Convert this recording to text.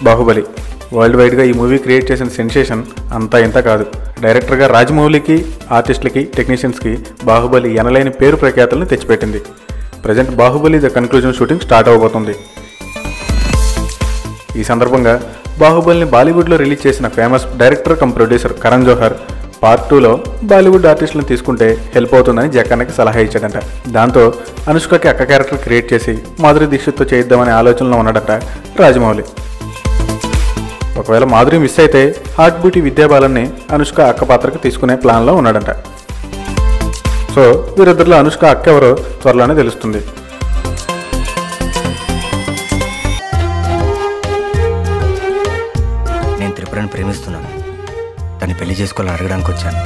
Baahubali world వైడ్గా ఈ movie create చేసిన సెన్సేషన్ అంతా ఇంత కాదు. డైరెక్టర్గా రాజమౌళికి, ఆర్టిస్టులకి, టెక్నీషియన్స్కి బాహుబలి ఎనలేని పేరు ప్రఖ్యాతులను తెచ్చిపెట్టింది. Present Baahubali the conclusion shooting start అవబోతుంది. ఈ సందర్భంగా బాహుబలిని బాలీవుడ్లో రిలీజ్ చేసిన famous director cum producer Karan Johar part 2లో బాలీవుడ్ ఆర్టిస్టులను తీసుకుంటే హెల్ప్ అవుతుందని జక్కన్నకి సలహా ఇచ్చాడంట. దాంతో అనుష్కకి అక్క క్యారెక్టర్ క్రియేట్ చేసి మాధురి దీక్షిత్తో చేయిద్దామనే ఆలోచనలో ఉన్నాడట రాజమౌళి. ఒకవేళ మాధురి మిస్ అయితే హార్ట్ బ్యూటీ విద్యా బాలన్ని అనుష్క అక్క పాత్రకు తీసుకునే ప్లాన్లో ఉన్నాడంట. సో వీరిద్దరిలో అనుష్క అక్క ఎవరో త్వరలోనే తెలుస్తుంది. నేను త్రిపురని ప్రేమిస్తున్నాను. తను పెళ్లి చేసుకోవాలని అడగడానికి వచ్చాను.